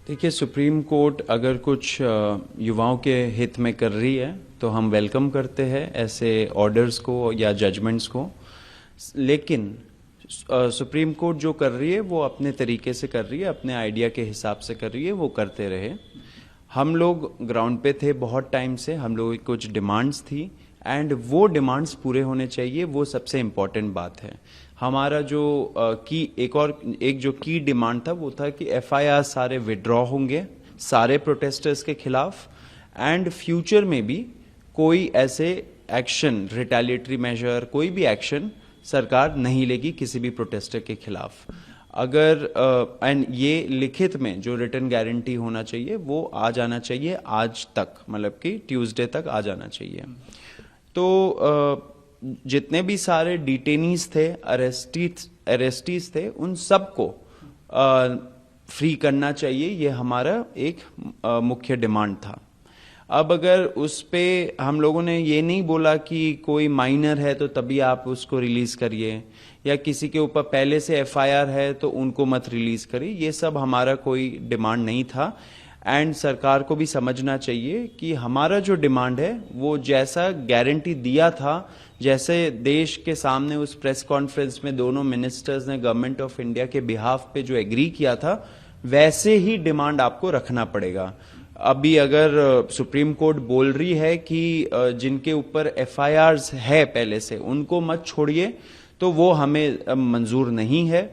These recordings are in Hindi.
देखिए, सुप्रीम कोर्ट अगर कुछ युवाओं के हित में कर रही है तो हम वेलकम करते हैं ऐसे ऑर्डर्स को या जजमेंट्स को। लेकिन सुप्रीम कोर्ट जो कर रही है वो अपने तरीके से कर रही है, अपने आइडिया के हिसाब से कर रही है, वो करते रहे। हम लोग ग्राउंड पे थे बहुत टाइम से, हम लोगों की कुछ डिमांड्स थी एंड वो डिमांड्स पूरे होने चाहिए, वो सबसे इम्पॉर्टेंट बात है। हमारा जो एक जो की डिमांड था वो था कि एफआईआर सारे विड्रॉ होंगे सारे प्रोटेस्टर्स के खिलाफ एंड फ्यूचर में भी कोई ऐसे एक्शन, रिटेलिएटरी मेजर, कोई भी एक्शन सरकार नहीं लेगी किसी भी प्रोटेस्टर के खिलाफ। अगर एंड ये लिखित में जो रिटर्न गारंटी होना चाहिए वो आ जाना चाहिए आज तक, मतलब कि ट्यूसडे तक आ जाना चाहिए। तो जितने भी सारे डिटेनीज थे, अरेस्टीज थे, उन सबको फ्री करना चाहिए, ये हमारा एक मुख्य डिमांड था। अब अगर उस पे हम लोगों ने ये नहीं बोला कि कोई माइनर है तो तभी आप उसको रिलीज करिए, या किसी के ऊपर पहले से एफआईआर है तो उनको मत रिलीज करिए, ये सब हमारा कोई डिमांड नहीं था। एंड सरकार को भी समझना चाहिए कि हमारा जो डिमांड है वो जैसा गारंटी दिया था, जैसे देश के सामने उस प्रेस कॉन्फ्रेंस में दोनों मिनिस्टर्स ने गवर्नमेंट ऑफ इंडिया के बिहाफ पे जो एग्री किया था, वैसे ही डिमांड आपको रखना पड़ेगा। अभी अगर सुप्रीम कोर्ट बोल रही है कि जिनके ऊपर एफआईआर्स है पहले से उनको मत छोड़िए, तो वो हमें मंजूर नहीं है।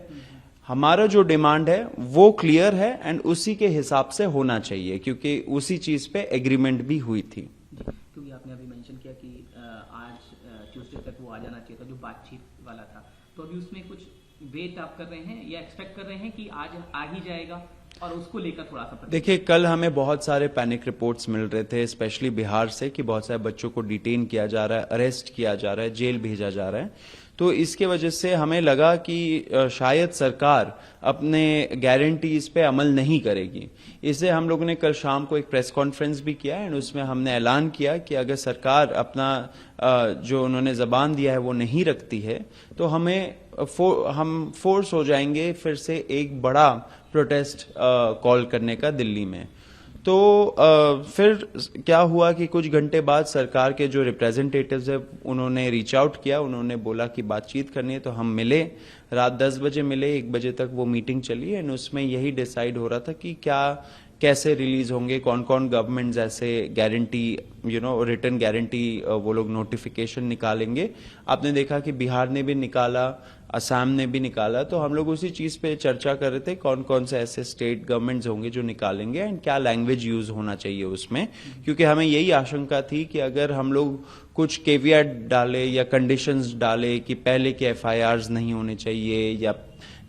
हमारा जो डिमांड है वो क्लियर है एंड उसी के हिसाब से होना चाहिए, क्योंकि उसी चीज पे एग्रीमेंट भी हुई थी। क्योंकि आपने अभी मेंशन किया कि आज ट्यूसडे तक वो आ जाना चाहिए था, जो बातचीत वाला था, तो अभी उसमें कुछ वेट आप कर रहे हैं या एक्सपेक्ट कर रहे हैं कि आज आ ही जाएगा, और उसको लेकर थोड़ा सा? देखिए, कल हमें बहुत सारे पैनिक रिपोर्ट्स मिल रहे थे, स्पेशली बिहार से, कि बहुत सारे बच्चों को डिटेन किया जा रहा है, अरेस्ट किया जा रहा है, जेल भेजा जा रहा है। तो इसके वजह से हमें लगा कि शायद सरकार अपने गारंटीज पे अमल नहीं करेगी। इससे हम लोगों ने कल शाम को एक प्रेस कॉन्फ्रेंस भी किया एंड उसमें हमने ऐलान किया कि अगर सरकार अपना जो उन्होंने जबान दिया है वो नहीं रखती है तो हम फोर्स हो जाएंगे फिर से एक बड़ा प्रोटेस्ट कॉल करने का दिल्ली में। तो फिर क्या हुआ कि कुछ घंटे बाद सरकार के जो रिप्रेजेंटेटिव्स है उन्होंने रीच आउट किया, उन्होंने बोला कि बातचीत करनी है, तो हम मिले, रात 10 बजे मिले, 1 बजे तक वो मीटिंग चली एंड उसमें यही डिसाइड हो रहा था कि कैसे रिलीज होंगे, कौन कौन गवर्नमेंट्स ऐसे गारंटी रिटर्न गारंटी वो लोग नोटिफिकेशन निकालेंगे। आपने देखा कि बिहार ने भी निकाला, असम ने भी निकाला, तो हम लोग उसी चीज पे चर्चा कर रहे थे कौन कौन से ऐसे स्टेट गवर्नमेंट्स होंगे जो निकालेंगे एंड क्या लैंग्वेज यूज होना चाहिए उसमें, क्योंकि हमें यही आशंका थी कि अगर हम लोग कुछ केवियट डाले या कंडीशंस डाले कि पहले के एफआईआर्स नहीं होने चाहिए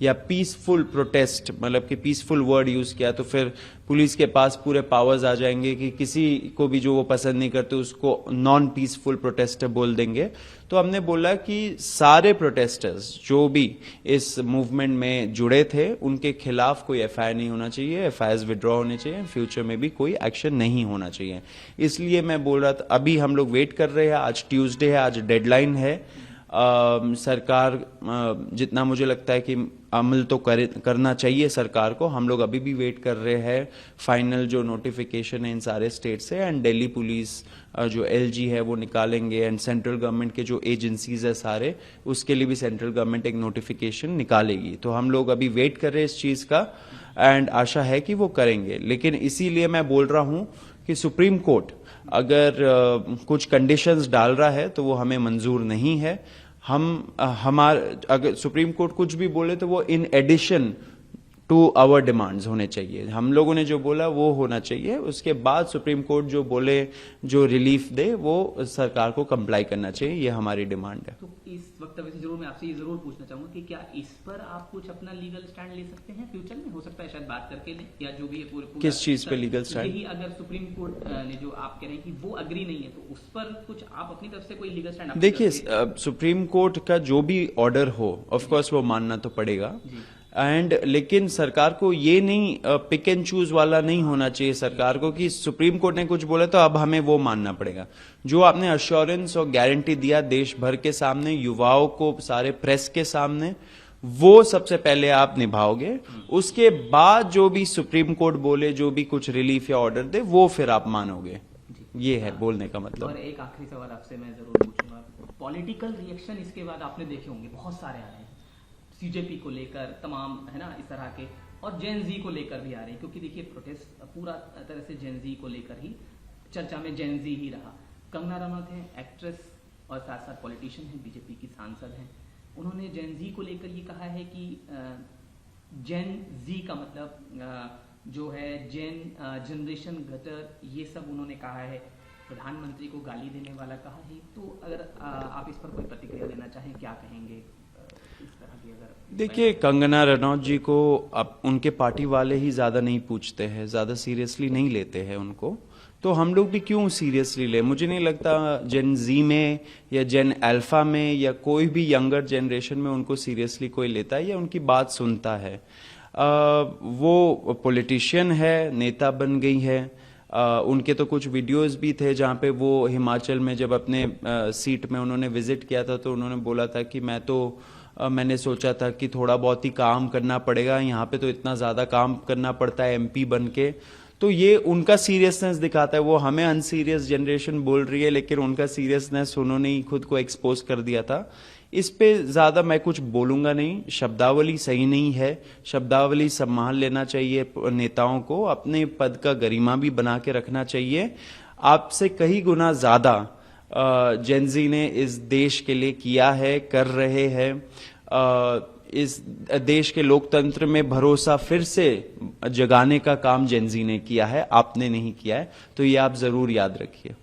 या पीसफुल प्रोटेस्ट, मतलब कि पीसफुल वर्ड यूज किया, तो फिर पुलिस के पास पूरे पावर्स आ जाएंगे कि किसी को भी जो वो पसंद नहीं करते उसको नॉन पीसफुल प्रोटेस्टर बोल देंगे। तो हमने बोला कि सारे प्रोटेस्टर्स जो भी इस मूवमेंट में जुड़े थे उनके खिलाफ कोई एफआईआर नहीं होना चाहिए, एफआईआर विड्रॉ होने चाहिए, फ्यूचर में भी कोई एक्शन नहीं होना चाहिए। इसलिए मैं बोल रहा था, अभी हम लोग वेट कर रहे हैं, आज ट्यूसडे है, आज डेडलाइन है। सरकार जितना मुझे लगता है कि अमल तो करना चाहिए सरकार को, हम लोग अभी भी वेट कर रहे हैं फाइनल जो नोटिफिकेशन है इन सारे स्टेट से, एंड दिल्ली पुलिस जो एलजी है वो निकालेंगे एंड सेंट्रल गवर्नमेंट के जो एजेंसीज है सारे, उसके लिए भी सेंट्रल गवर्नमेंट एक नोटिफिकेशन निकालेगी। तो हम लोग अभी वेट कर रहे हैं इस चीज का एंड आशा है कि वो करेंगे। लेकिन इसीलिए मैं बोल रहा हूं कि सुप्रीम कोर्ट अगर कुछ कंडीशंस डाल रहा है तो वो हमें मंजूर नहीं है। अगर सुप्रीम कोर्ट कुछ भी बोले तो वो in addition to our demands होने चाहिए। हम लोगों ने जो बोला वो होना चाहिए, उसके बाद सुप्रीम कोर्ट जो बोले, जो रिलीफ दे, वो सरकार को कंप्लाई करना चाहिए, ये हमारी डिमांड है। तो इस वक्तव्य से जरूर मैं आपसे ये जरूर पूछना चाहूंगा कि क्या इस पर आप कुछ अपना लीगल स्टैंड ले सकते हैं फ्यूचर में? हो सकता है शायद बात करके ले, या जो भी है पूरे किस चीज पे लीगल स्टैंड? यही अगर सुप्रीम कोर्ट ने जो आप कह रहे हैं कि वो अग्री नहीं है तो उस पर कुछ आप अपनी तरफ से कोई लीगल स्टैंड? देखिए, सुप्रीम कोर्ट का जो भी ऑर्डर हो ऑफकोर्स वो मानना तो पड़ेगा लेकिन सरकार को ये नहीं पिक एंड चूज वाला नहीं होना चाहिए सरकार को कि सुप्रीम कोर्ट ने कुछ बोला तो अब हमें वो मानना पड़ेगा। जो आपने अश्योरेंस और गारंटी दिया देश भर के सामने, युवाओं को, सारे प्रेस के सामने, वो सबसे पहले आप निभाओगे, उसके बाद जो भी सुप्रीम कोर्ट बोले, जो भी कुछ रिलीफ या ऑर्डर दे, वो फिर आप मानोगे। ये है बोलने का मतलब। और एक आखिरी सवाल आपसे मैं जरूर पूछूंगा, पॉलिटिकल रिएक्शन इसके बाद आपने देखे होंगे बहुत सारे आ रहे हैं, सीजेपी को लेकर तमाम, है ना, इस तरह के, और जेन जी को लेकर भी आ रहे हैं, क्योंकि देखिए प्रोटेस्ट पूरा तरह से जेन जी को लेकर ही चर्चा में जेन जी ही रहा। कंगना रनौत है एक्ट्रेस और साथ साथ पॉलिटिशियन है, बीजेपी की सांसद हैं, उन्होंने जेन जी को लेकर ये कहा है कि जेन जी का मतलब जो है जेन जनरेशन गटर, ये सब उन्होंने कहा है, प्रधानमंत्री को गाली देने वाला कहा है। तो अगर आप इस पर कोई प्रतिक्रिया देना चाहें, क्या कहेंगे इस तरह की? अगर देखिए, कंगना रनौत जी को अब उनके पार्टी वाले ही ज्यादा नहीं पूछते हैं, ज्यादा सीरियसली नहीं लेते हैं उनको, तो हम लोग भी क्यों सीरियसली ले? मुझे नहीं लगता जेन जी में या जेन अल्फा में या कोई भी यंगर जनरेशन में उनको सीरियसली कोई लेता है या उनकी बात सुनता है। वो पॉलिटिशियन है, नेता बन गई है। उनके तो कुछ वीडियोस भी थे जहां पे वो हिमाचल में जब अपने सीट में उन्होंने विजिट किया था, तो उन्होंने बोला था कि मैंने सोचा था कि थोड़ा बहुत ही काम करना पड़ेगा, यहाँ पे तो इतना ज्यादा काम करना पड़ता है एमपी बन के। तो ये उनका सीरियसनेस दिखाता है। वो हमें अनसीरियस जनरेशन बोल रही है, लेकिन उनका सीरियसनेस उन्होंने ही खुद को एक्सपोज कर दिया था। इस पे ज्यादा मैं कुछ बोलूंगा नहीं। शब्दावली सही नहीं है, शब्दावली संभाल लेना चाहिए नेताओं को, अपने पद का गरिमा भी बना के रखना चाहिए। आपसे कई गुना ज्यादा जेनजी ने इस देश के लिए किया है, कर रहे हैं। इस देश के लोकतंत्र में भरोसा फिर से जगाने का काम जेनजी ने किया है, आपने नहीं किया है, तो ये आप जरूर याद रखिए।